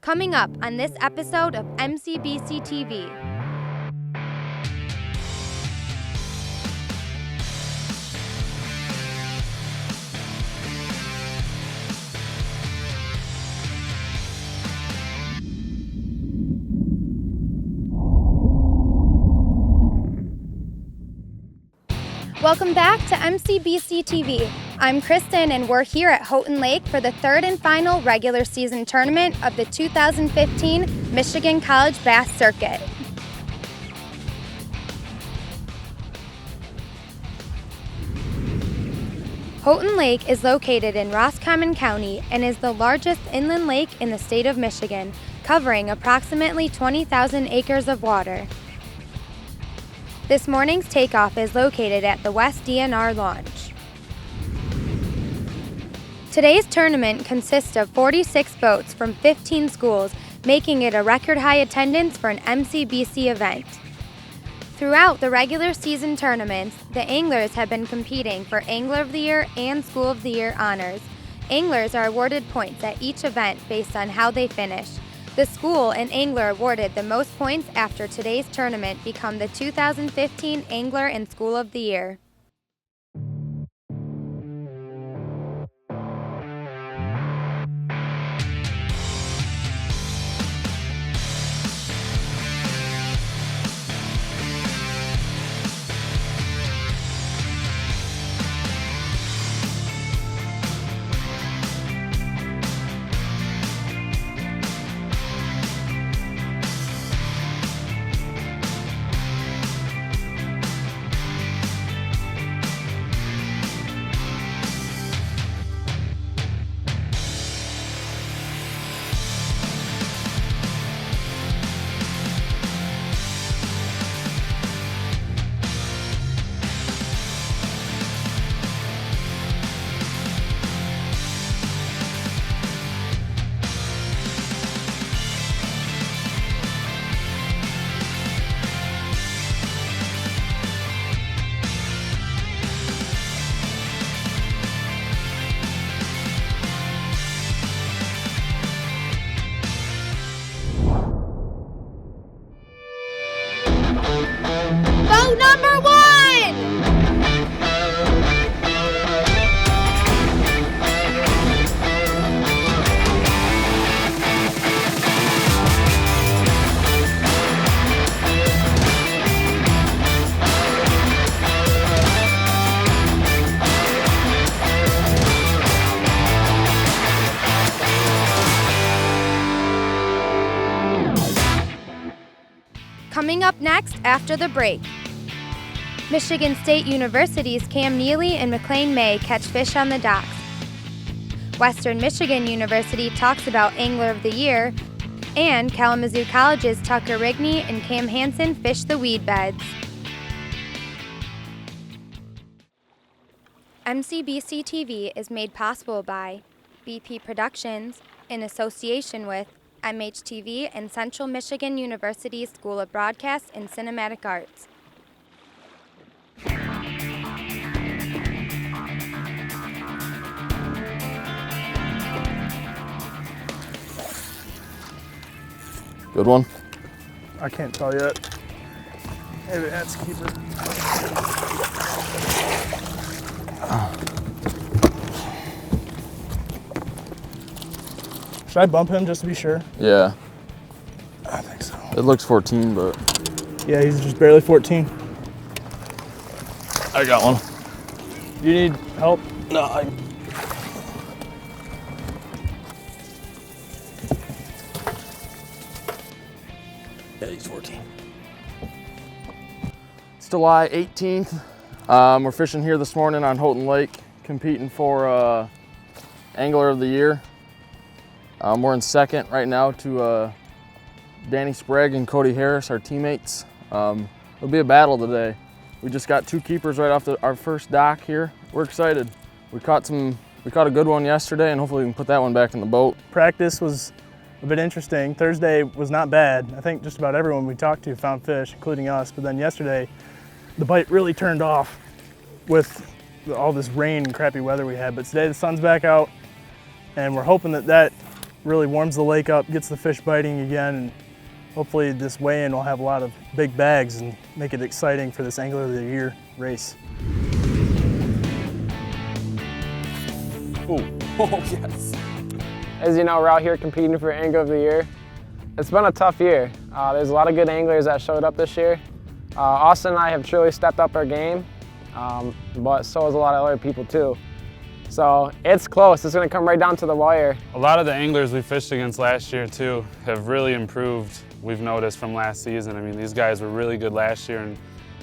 Coming up on this episode of MCBCtv. Welcome back to MCBCtv. I'm Kristen, and we're here at Houghton Lake for the third and final regular season tournament of the 2015 Michigan College Bass Circuit. Houghton Lake is located in Roscommon County and is the largest inland lake in the state of Michigan, covering approximately 20,000 acres of water. This morning's takeoff is located at the West DNR launch. Today's tournament consists of 46 boats from 15 schools, making it a record high attendance for an MCBC event. Throughout the regular season tournaments, the anglers have been competing for Angler of the Year and School of the Year honors. Anglers are awarded points at each event based on how they finish. The school and angler awarded the most points after today's tournament become the 2015 Angler and School of the Year. Boat number 1! Coming up next after the break. Michigan State University's Cam Neely and McLean May catch fish on the docks. Western Michigan University talks about Angler of the Year, and Kalamazoo College's Tucker Rigney and Cam Hansen fish the weed beds. MCBCtv is made possible by BP Productions in association with MHTV and Central Michigan University School of Broadcast and Cinematic Arts. Good one? I can't tell yet. Maybe that's a keeper. Should I bump him just to be sure? Yeah. I think so. It looks 14, but... Yeah, he's just barely 14. I got one. Do you need help? No, Yeah, he's 14. It's July 18th. We're fishing here this morning on Houghton Lake, competing for Angler of the Year. We're in second right now to Danny Sprague and Cody Harris, our teammates. It'll be a battle today. We just got 2 keepers right off our first dock here. We're excited. We caught a good one yesterday, and hopefully we can put that one back in the boat. Practice was a bit interesting. Thursday was not bad. I think just about everyone we talked to found fish, including us. But then yesterday, the bite really turned off with all this rain and crappy weather we had. But today the sun's back out, and we're hoping that really warms the lake up, gets the fish biting again, and hopefully this weigh-in will have a lot of big bags and make it exciting for this Angler of the Year race. Ooh. Oh, yes. As you know, we're out here competing for Angler of the Year. It's been a tough year. There's a lot of good anglers that showed up this year. Austin and I have truly stepped up our game, but so has a lot of other people too. So it's close. It's going to come right down to the wire. A lot of the anglers we fished against last year too have really improved, we've noticed, from last season. I mean, these guys were really good last year and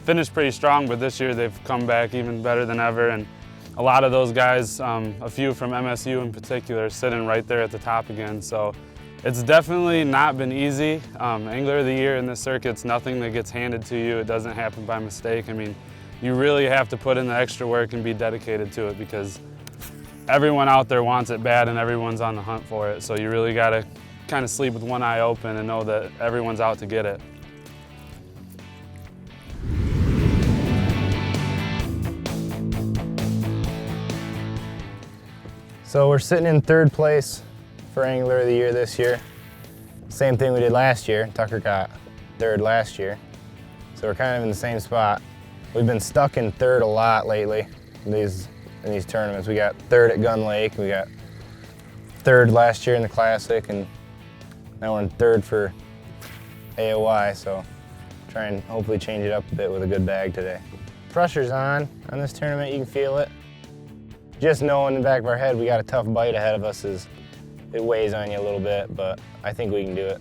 finished pretty strong, but this year they've come back even better than ever. And a lot of those guys, a few from MSU in particular, sitting right there at the top again. So it's definitely not been easy. Angler of the Year in this circuit's nothing that gets handed to you. It doesn't happen by mistake. I mean, you really have to put in the extra work and be dedicated to it because everyone out there wants it bad and everyone's on the hunt for it. So you really got to kind of sleep with one eye open and know that everyone's out to get it. So we're sitting in 3rd place for Angler of the Year this year. Same thing we did last year. Tucker got 3rd last year. So we're kind of in the same spot. We've been stuck in 3rd a lot lately in these tournaments. We got 3rd at Gun Lake, we got 3rd last year in the Classic, and now we're in 3rd for AOY, so try and hopefully change it up a bit with a good bag today. Pressure's on this tournament, you can feel it. Just knowing in the back of our head we got a tough bite ahead of us it weighs on you a little bit, but I think we can do it.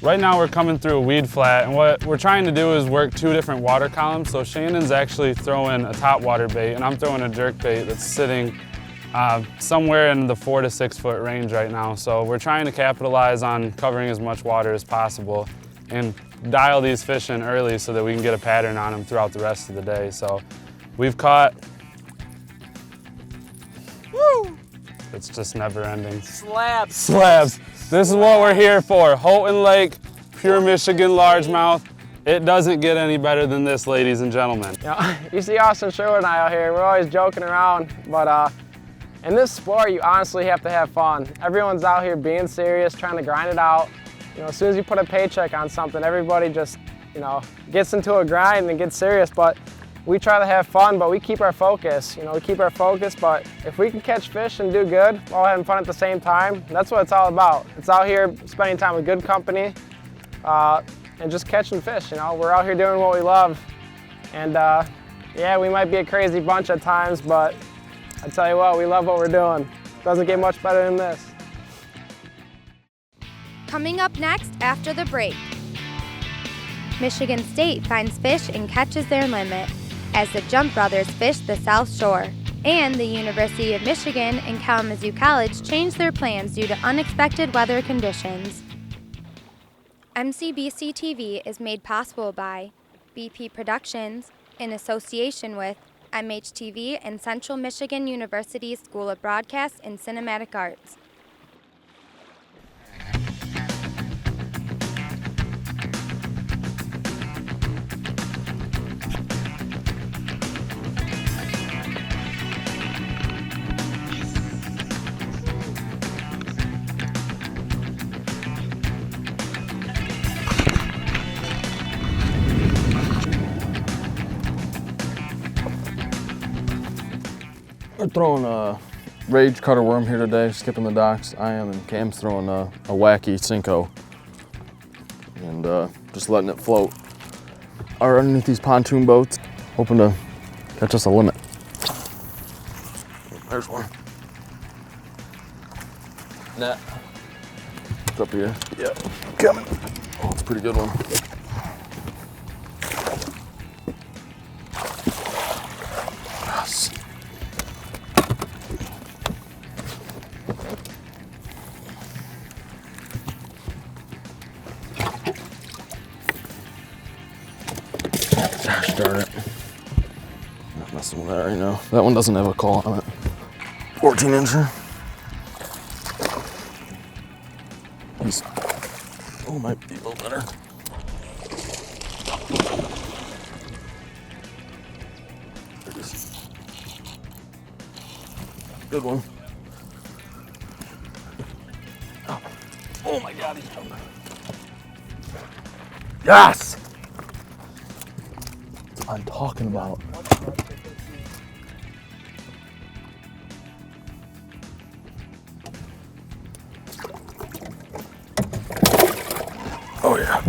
Right now we're coming through a weed flat, and what we're trying to do is work 2 different water columns. So Shannon's actually throwing a top water bait and I'm throwing a jerk bait that's sitting somewhere in the 4 to 6 foot range right now. So we're trying to capitalize on covering as much water as possible and dial these fish in early so that we can get a pattern on them throughout the rest of the day. So we've caught, woo! It's just never ending. Slabs. Slabs. This is what we're here for. Houghton Lake, pure Michigan largemouth. It doesn't get any better than this, ladies and gentlemen. You see Austin Sherwood and I out here, we're always joking around, but in this sport, you honestly have to have fun. Everyone's out here being serious, trying to grind it out. You know, as soon as you put a paycheck on something, everybody just, gets into a grind and gets serious, but we try to have fun, but we keep our focus. We keep our focus, but if we can catch fish and do good while having fun at the same time, that's what it's all about. It's out here spending time with good company and just catching fish. We're out here doing what we love. And yeah, we might be a crazy bunch at times, but I tell you what, we love what we're doing. Doesn't get much better than this. Coming up next after the break. Michigan State finds fish and catches their limit as the Jump Brothers fish the South Shore. And the University of Michigan and Kalamazoo College changed their plans due to unexpected weather conditions. MCBCtv is made possible by BP Productions in association with MHTV and Central Michigan University School of Broadcast and Cinematic Arts. We're throwing a Rage cutter worm here today, skipping the docks. I am, and Cam's throwing a wacky Cinco. And just letting it float underneath these pontoon boats, hoping to catch us a limit. There's one. Net. It's up here. Yeah, coming. Oh, it's a pretty good one. Yes. Gosh darn it. Not messing with that right now. That one doesn't have a call on it. 14-incher. He's, might be a little better. There it is. Good one. Oh my God, he's jumping. Yes! That's what I'm talking about. Oh yeah.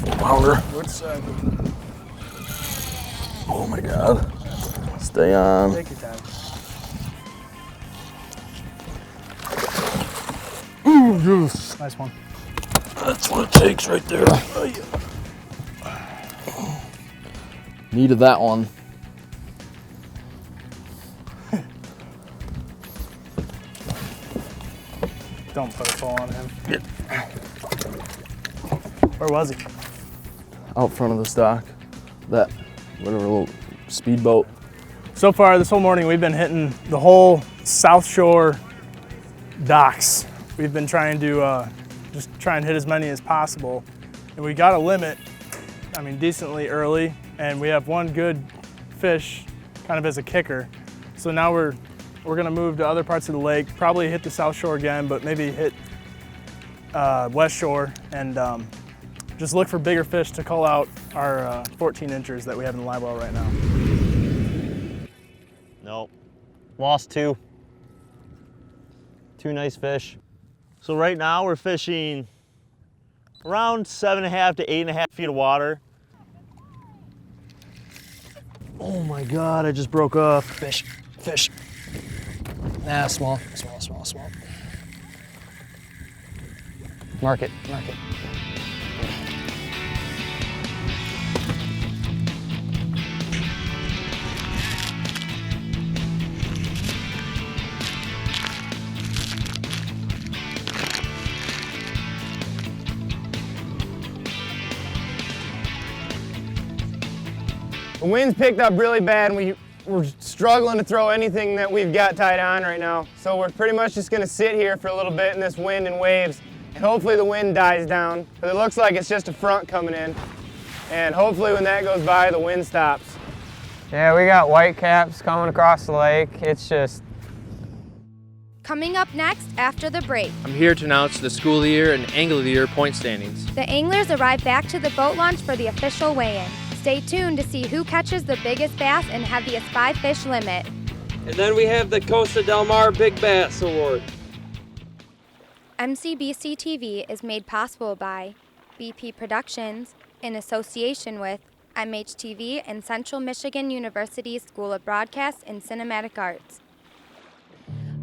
4-pounder. Which side? Oh my God. Stay on. Take your time. Ooh, yes. Nice one. That's what it takes right there. Needed that one. Don't put a pull on him. Where was he? Out front of the dock. That, whatever, little speedboat. So far this whole morning we've been hitting the whole South Shore docks. We've been trying to just try and hit as many as possible. And we got a limit, I mean, decently early, and we have one good fish kind of as a kicker. So now we're gonna move to other parts of the lake, probably hit the South Shore again, but maybe hit West Shore and just look for bigger fish to call out our 14 inchers that we have in the live well right now. Nope. Lost two. Two nice fish. So right now we're fishing around 7.5 to 8.5 feet of water. Oh my God, I just broke up. Fish, fish. Ah, small. Mark it. The wind's picked up really bad and we're struggling to throw anything that we've got tied on right now. So we're pretty much just gonna sit here for a little bit in this wind and waves, and hopefully the wind dies down. But it looks like it's just a front coming in. And hopefully when that goes by, the wind stops. Yeah, we got whitecaps coming across the lake. It's just... Coming up next after the break, I'm here to announce the School of the Year and Angler of the Year point standings. the anglers arrive back to the boat launch for the official weigh-in. Stay tuned to see who catches the biggest bass and heaviest 5-fish limit. And then we have the Costa Del Mar Big Bass Award. MCBCtv is made possible by BP Productions in association with MHTV and Central Michigan University School of Broadcast and Cinematic Arts.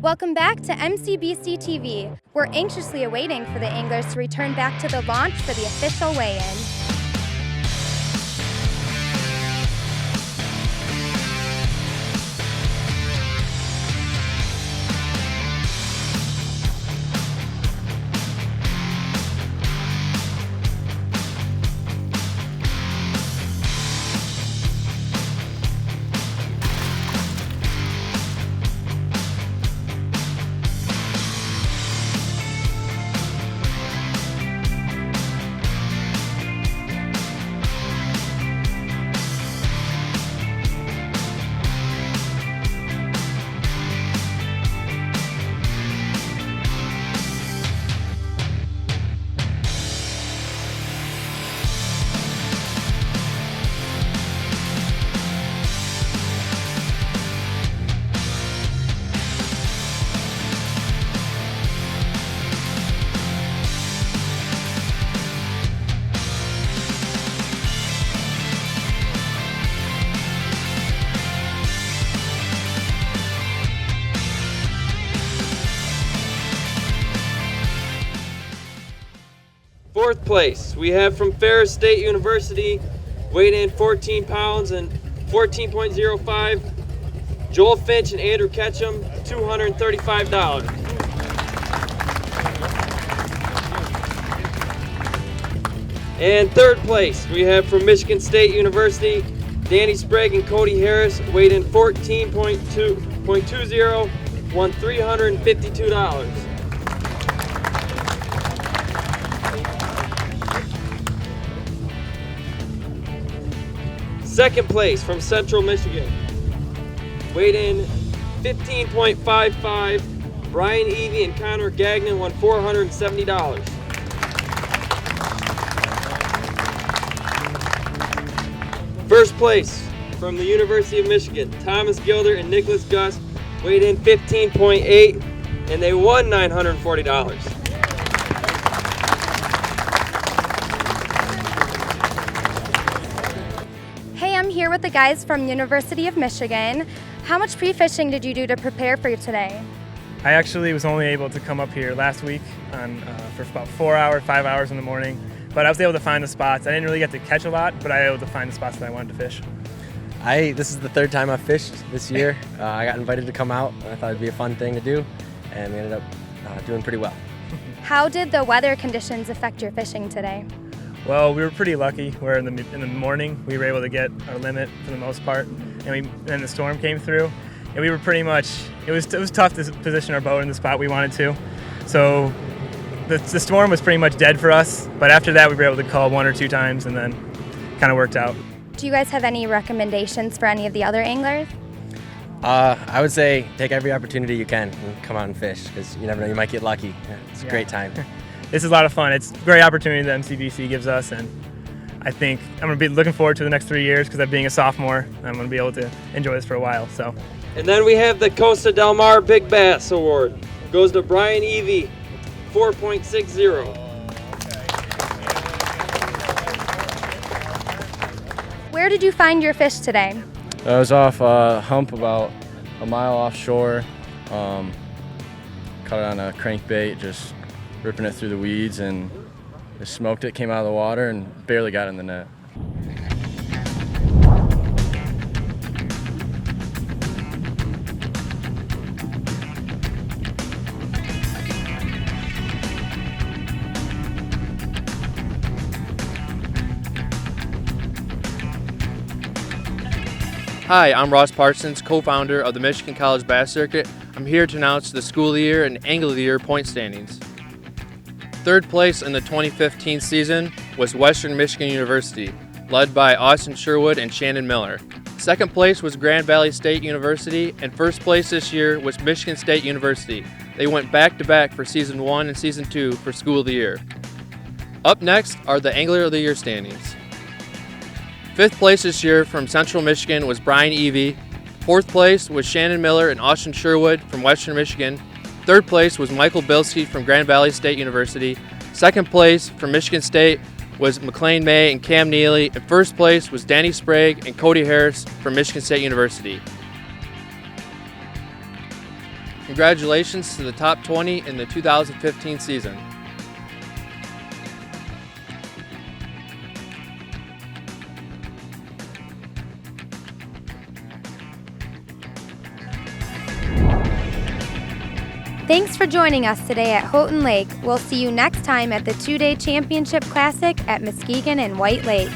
Welcome back to MCBCtv. We're anxiously awaiting for the anglers to return back to the launch for the official weigh-in. Fourth place, we have from Ferris State University, weighed in 14 pounds and 14.05, Joel Finch and Andrew Ketchum, $235. And third place, we have from Michigan State University, Danny Sprague and Cody Harris, weighed in 14.20, won $352. Second place from Central Michigan, weighed in 15.55, Brian Evie and Connor Gagnon won $470. First place from the University of Michigan, Thomas Gilder and Nicholas Gus weighed in 15.8 and they won $940. Hey, I'm here with the guys from University of Michigan. How much pre-fishing did you do to prepare for today? I actually was only able to come up here last week for about 5 hours in the morning, but I was able to find the spots. I didn't really get to catch a lot, but I was able to find the spots that I wanted to fish. This is the third time I've fished this year. I got invited to come out, and I thought it'd be a fun thing to do, and we ended up doing pretty well. How did the weather conditions affect your fishing today? Well, we were pretty lucky. Where in the morning we were able to get our limit for the most part, and then the storm came through, and we were pretty much. It was tough to position our boat in the spot we wanted to, so the storm was pretty much dead for us. But after that, we were able to call 1 or 2 times, and then kind of worked out. Do you guys have any recommendations for any of the other anglers? I would say take every opportunity you can and come out and fish, because you never know, you might get lucky. It's a great time. This is a lot of fun. It's a great opportunity that MCBC gives us, and I think I'm going to be looking forward to the next 3 years because being a sophomore, I'm going to be able to enjoy this for a while. So. And then we have the Costa Del Mar Big Bass Award. It goes to Brian Evie, 4.60. Where did you find your fish today? I was off a hump about a mile offshore. Caught it on a crankbait, just ripping it through the weeds, and just smoked it, came out of the water, and barely got in the net. Hi, I'm Ross Parsons, co-founder of the Michigan College Bass Circuit. I'm here to announce the School of the Year and Angler of the Year point standings. Third place in the 2015 season was Western Michigan University, led by Austin Sherwood and Shannon Miller. Second place was Grand Valley State University, and first place this year was Michigan State University. They went back-to-back for Season 1 and Season 2 for School of the Year. Up next are the Angler of the Year standings. Fifth place this year from Central Michigan was Brian Evie. Fourth place was Shannon Miller and Austin Sherwood from Western Michigan. Third place was Michael Bilski from Grand Valley State University. Second place from Michigan State was McLean May and Cam Neely. And first place was Danny Sprague and Cody Harris from Michigan State University. Congratulations to the top 20 in the 2015 season. Thanks for joining us today at Houghton Lake. We'll see you next time at the 2-day championship classic at Muskegon and White Lake.